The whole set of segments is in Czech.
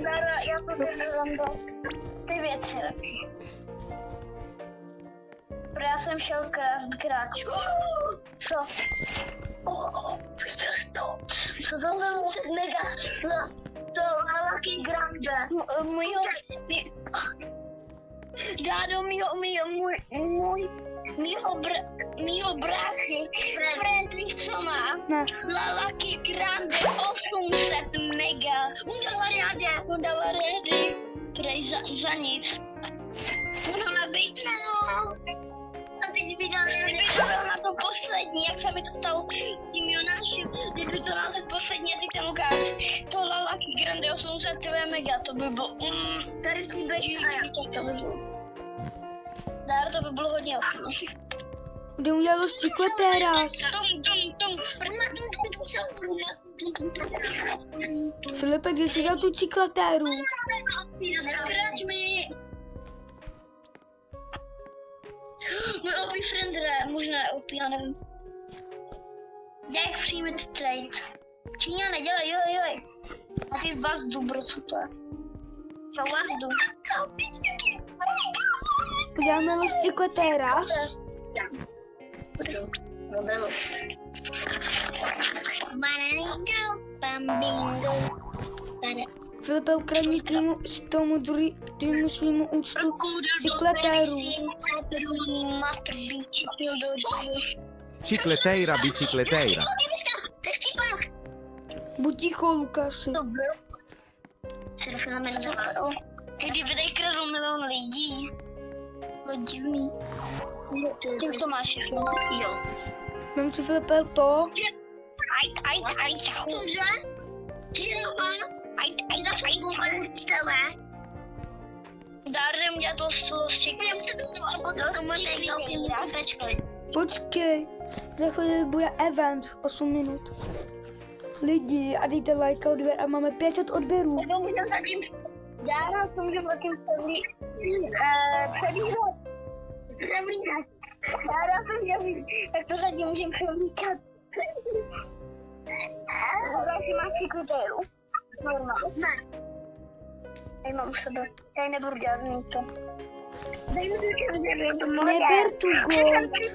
Dara, já to dám do ty věci. Já jsem šel krást gráč. Co? Co to bylo? Mega. To Lucky Grande. Dádo mýho bráchy. Friend, víš co má? Ne. La Lucky Grande 800 mega. Udala rady. Prej za nic. Mohla být a teď kdyby to dal na to poslední, jak se mi to stalo tím Jonášem, kdyby to dal ten poslední a teď tam ukáž to La Lucky Grande 800 mega, to by bylo tady ty to by bylo. Dár, to by bylo hodně ochutné. Kde udělal Chicleteras? Filipe, kde jsi dal tu Chicleteru? Vrať mi. Můj OP friend je, možná OP, já nevím. Jak přijmet trade? Číňa nedělej, joj. A ty vazdu, bro, co to je? Co vazdu? Uděláme Los Chicleteras? Bananingo, bambingo. Filipe, ukradni týmu svýmu účtu Chicleteru. Chicleteira, bicicleteira. Buď ticho, Lukáši. Se došlo na milion. Kdyby tady kradl milion lidí. To divný. Ty to máš všechno. Jo. Mám si, Filipe, to? Aj, cože? Dárem dělat to slosčík. Počkej, za chvíli bude event, 8 minut. Lidi, a dejte like a odběr a máme 500 odběrů. Dára, to můžeme zatím předvídat. Dára, tak to zatím můžeme převlíkat. Další máš Chicleteru. Normálně. Ne. Tady mám u sebe. Tady nebudu dělat zmínku. Dej mi to Neber tu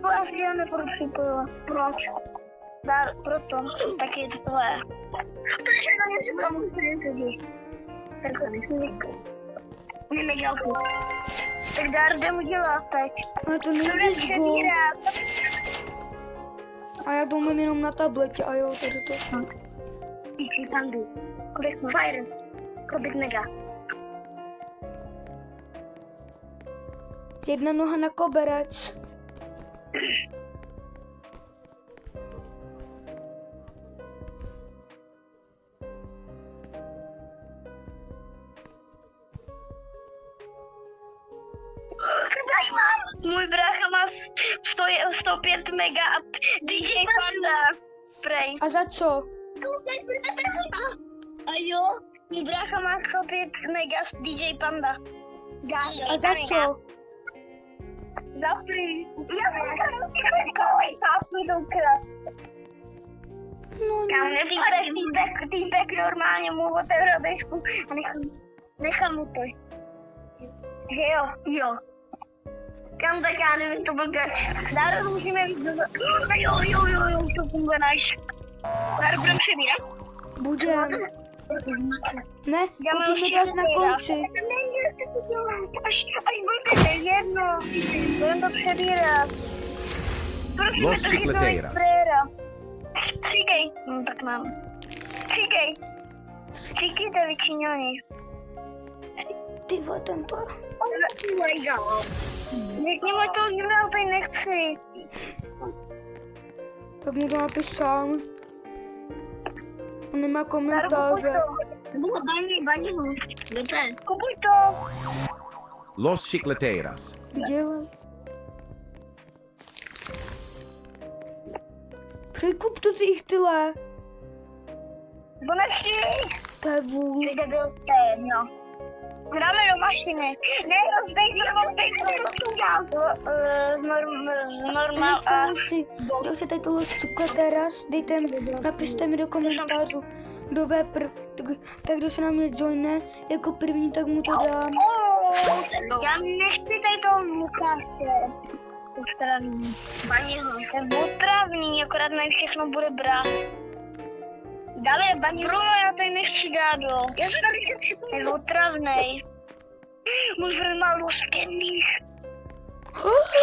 gold. Já nebudu připojovat. Proč? Proto. Taky je to tvoje. Protože na mě si tomu sedí. Tak to nejsem. Nemigalku. Tak Dár, jdem udělat teď. Ale to nejde gold. A já to umím jenom na tabletě a jo, tady to. Píči, pandu. Kolik má? Fire. Kolik mega. Jedna noha na koberec. Můj brácha má 105 mega a DJ Panda. Prej. A za co? A jo, můj brácha má 105 mega s DJ Panda. A za co? Za free. Já jsem to No ne. Týpek normálně mu otevřel bejšku a nechal mu to. Že jo. Kam tak já nevím, to byl blbec. Dáro, musíme víc do... Jo, to funguje nice. Dáro, budeme přebírat? budem. Ne, musíme dát na konci. Až budete jedno, budeme to přebírat. Los Chicleteiras. Stříkej. No tak mám. Stříkejte vyčíňaný. Ty vole, tento. Řekněme to, že já tady nechci. Tak mu to napiš sám. On nemá komentáře. Bani mu. Kupuj to. Los Chicleteiras. Dělej. Překup to ty ichtyle. Bonečky. To je vůl. Kde byl to jedno. Dáme do mašiny. Ne, normál a... Dejte tady tohle Chicleteiras, napište mi do komentářů, kdo bude tak kdo se na mě joine jako první, tak mu to dám. Já nechci tady toho Lukáše. Otravný. Baněho. To je otravný, akorát na všechno bude brát. Dále baněho. Pro, já tady nechci dát, jo. Já se tady nechci. Je otravnej. Můj vrn má luskených.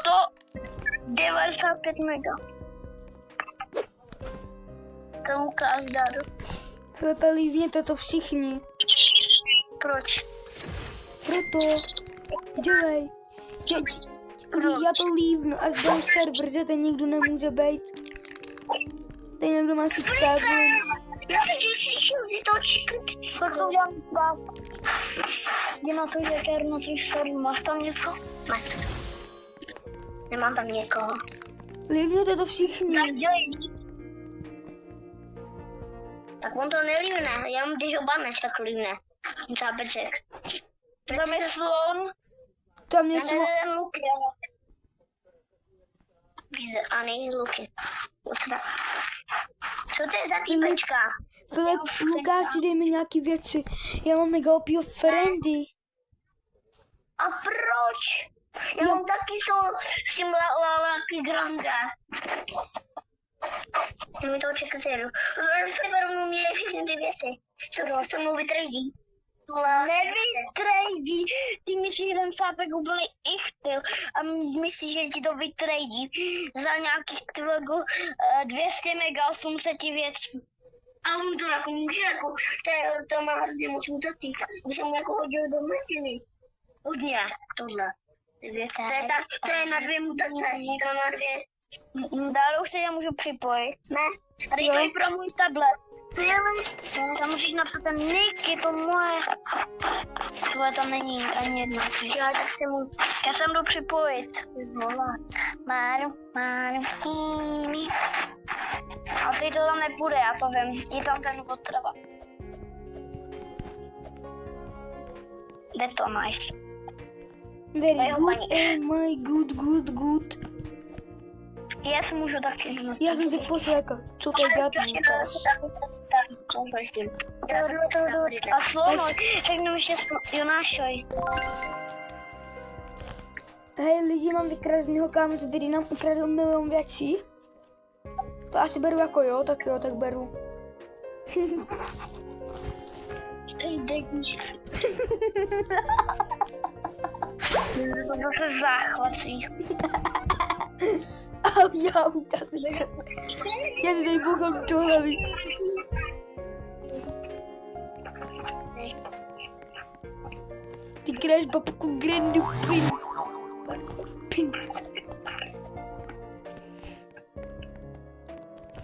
195 mega. To Lukáš dal. Filipe, lívněte to všichni. Proč? Proto. Dělej. Já to lívnu, až dám server, že ten nikdo nemůže být. Tady někdo má si stavbu. Já jsem slyšel si to čikrt. Tak to udělám bát. Jde na to jeter, na tvůj server. Máš tam něco? Ne. Nemám tam někoho. Lívněte to všichni. Tak on to nelívne, jenom když ho baneš, tak lívne. Zápeček. Tam je slon. Tam je slon. Luky. Ani Luky. Co to je za týpečka? Filip, Lukáš, dej mi nějaký věci. Já mám mega opího friendy. A proč? Já mám taky s tím Laky Grande. Já mi to čekateru. Fliper mu měli všechny ty věci. Co to se mnou vytradí? Nevytradí. Ty myslíš, že ten sápek úplně ichtil a myslíš, že ti to vytradí za nějakých 200 mega 800 věcí. A on to jako může, jako, to má hrozně moc mutací. By se mu jako hodil do mašiny. Hodně, tohle. To je na 2 mutace, to na 2. Dále se já můžu připojit. Ne, a dej to i pro můj tablet. Tam musíš napsat ten nick, je to moje. Tohle tam není ani jedna. Já se jdu připojit. Máru, kými. A teď to tam nepůjde, já to vím. Je tam ten potrava. Jde to nice. Very good, oh my good. Já si můžu taky. Já jsem si poslechl, co to dělat Lukáš. A slovo, řeknu ještě Jonášoj. Hej lidi, mám vykrást mýho kámoře, který nám ukradl milion věcí. To asi beru jako jo, tak beru. To se záchvací. Já si tady bouchám do hlavy. Ty kráš babku Grandu pin.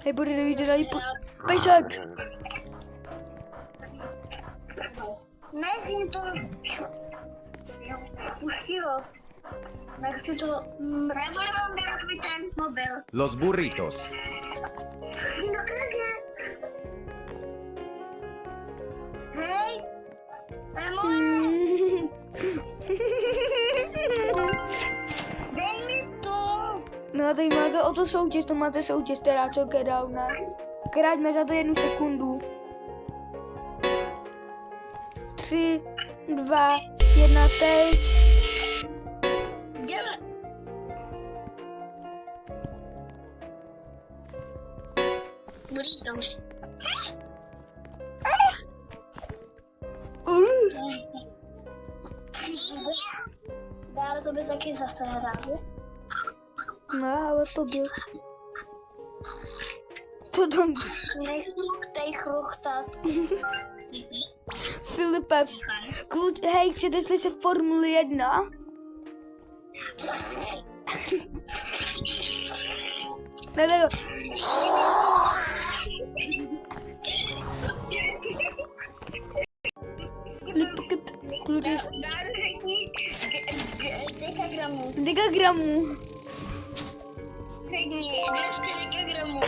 Hej, bude nevíte tady pejsák. Nezní to. Pustilo. Nechci to. Nebudu vám dát ten mobil. Los burritos. Hej. To je moje. Dej mi to. No a tady máte o to soutěž, to máte soutěž, teda co kedowna. Kráťme za to 1 sekundu. 3, 2, 1, teď. Dělej. Burritos. Dále to by taky zase hráli. No, ale to byl. To tam. Nechluchtej chruchtat. Filipe, hej, předesli se Formuli 1. Ne. Kluci. Dekagramů. Řekni, 200 dekagramů.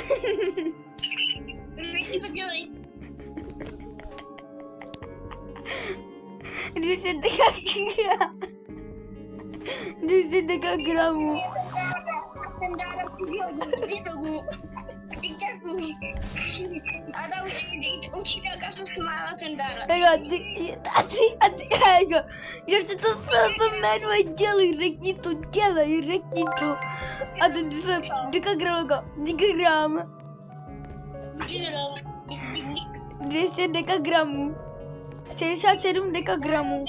Nechci to dělej. 200 dekagramů. Ten dáda přihodí do Ada učí tak se smála ten Dara. Hego, ty, Hego, jak se to jmenuje, řekni to. A ten jsem, dekagram, 200 dekagramů, 67 dekagramů.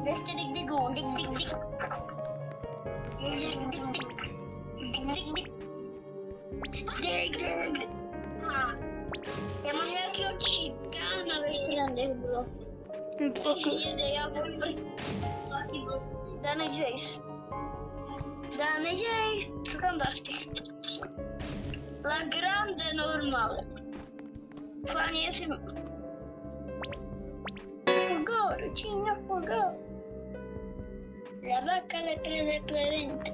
200 digdigů. Já mám nějakýho čítána ve strandech bylo. Jede, já budu Danny Jace, co tam dáš těch? La Grande normal. Fajně, jestli... Fugo, ručíňa fugo. La vaca le plente.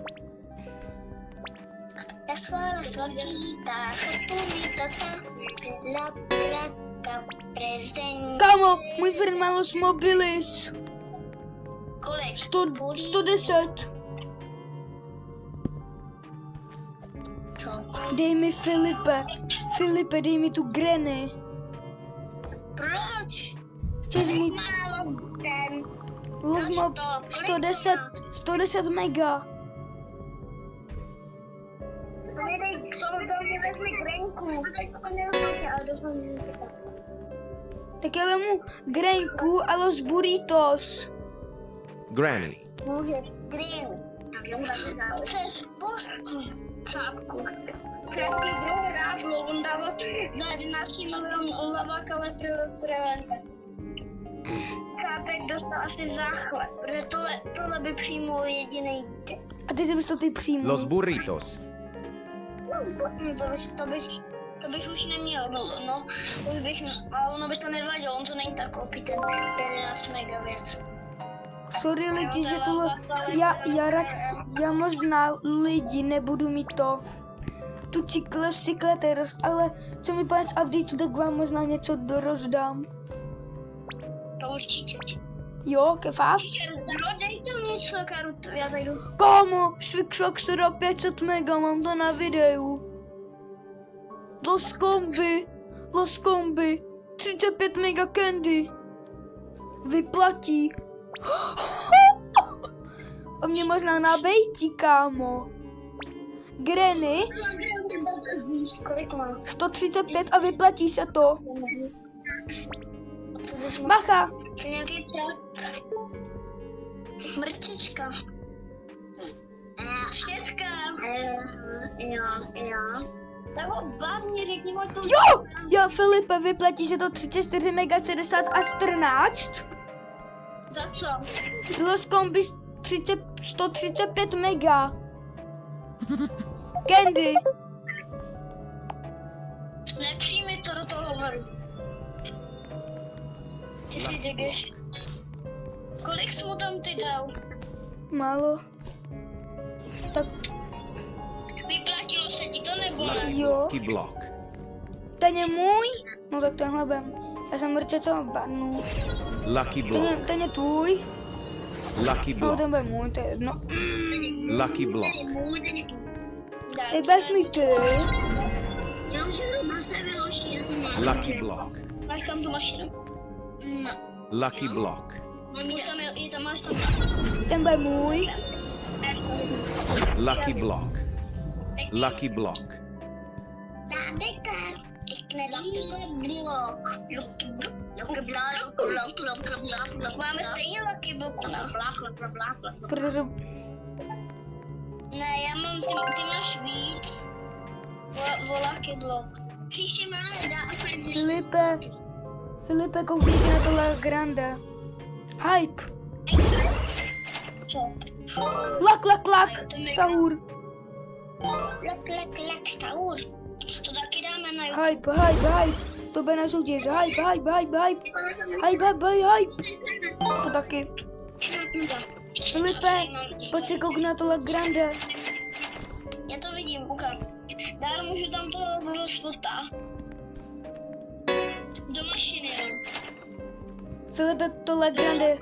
La suara suavita, sopumita, la placa presente. Kámo, můj friend má Los Mobilis. Kolik? 110. Co? Dej mi Filipe, dej mi tu Granny. Proč? Chceš mít Málo ten. Los Mob 110 mega. Tak já vemu Granku a Los Burritos. Granny. Může. Green. Přes postku. Čápku. Třetí druhý rádlo, on dával za 11 mg laváka prevence. Chápek dostal asi záchvat, protože tohle by přijmul jediný dítě. A ty jsi bys to ty přijmul. Los burritos. To bych už neměl, no, už bych, ale ono by to nevadilo, on to není tak opí ten 11 megavěc. Sorry lidi, že tohle, já možná lidi nebudu mít tu Chicleteros, ale co mi pane z updateu, tak vám možná něco dorozdám. To určitě. Jo, kefáš? Dejte mi něco, Karu, já zajdu. Kámo, Švikšvak se dá 500 mega, mám to na videu. Los Kombi, 35 mega candy. Vyplatí. A mě možná nabejtí, kámo. Granny, Kolik mám? 135 a vyplatí se to. Bacha, To je nějaký třeba... Mrčička. Štětka. Jo. Tak ho bavně řekni mu to... jo, Filipe, vyplatí se to 34 mega 60 a 14. Za co? Los Kombi 135 mega. Candy. Nepřijmi to do toho hovoru. Jestli děgeš. Kolik jsi mu tam ty dal? Málo. Tak Vyplatilo se ti to nebo ne? jo. Lucky block. Ten je můj? No tak tenhle bem. Já jsem mrčecel banu. Lucky block. Ten je tvůj? Lucky No block. ten bude můj, to je jedno. Lucky block. Ty budeš mít ty? Já už jsem nastavil mašinu. Lucky block. Máš tam tu mašinu? No. Lucky block. Už tam je tam, máš tam. Ten bude můj. Lucky block. Lucky block. Máme stejně Lucky bloku, ne? Protože Ne, já mám, ty máš víc. Lucky blok. Příště máme Filipe, koukněte na tohle Grande. Hype. Co? Lak, Sahur. Lak, Sahur. To taky dáme na Hype. To bude na soutěž. Hype. To taky. Filipe, pojď se kouknout na tohle Grande. Já to vidím, ukáž. Dál můžu tam toho rozpota. Do mašiny, no. Filipe, tohle Grande.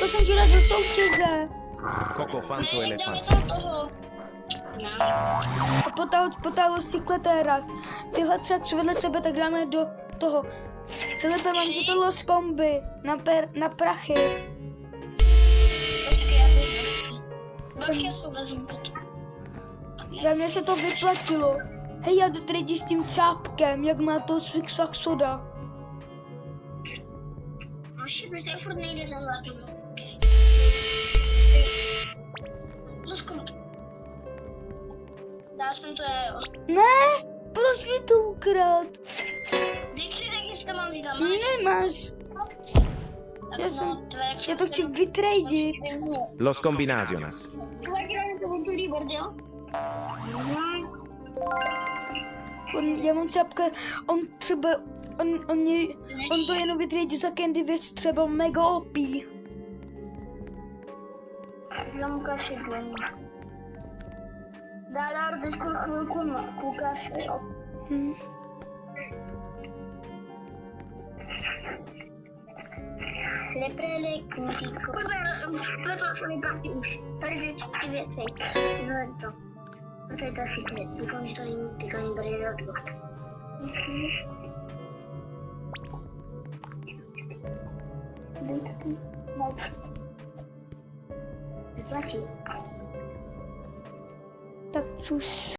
To jsem ti dal do soutěže. Coco fanto Dáme elefante. toho. Potálo cykle teraz. Tyhle třeba vedle sebe, tak dáme do toho. Tyhle mám to los kombi na prachy. Počkej, já vezmu. Počkej, já se vezmu potom. Za mě se to vyplatilo. Hej, já jdu tady s tím cápkem, jak má to svých soda. Všimni se, furt nejde za zlatou. Luskom. Dál jsem to já, jo. Ne, proč mi to ukrát? Dej si taky, jestli to mám vzít, a máš? Nemáš. Tak Já no, jsem- to je jak Já to chci vytradit. Los combinaciones. Zagrajme to úplný bordel. Já mám cápka, on třeba, on to jenom vytradí za candy věc třeba mega opí. Jenom kašidlo. Dál teďko chvilku koukáš, jo. Hm. Leprele, kůtíko. Proto se mi platí už. Tady ty věci. No to. Proto je to asi klid. Doufám, že to není teďka nebude rodovat. Vyplatí. Tak cus.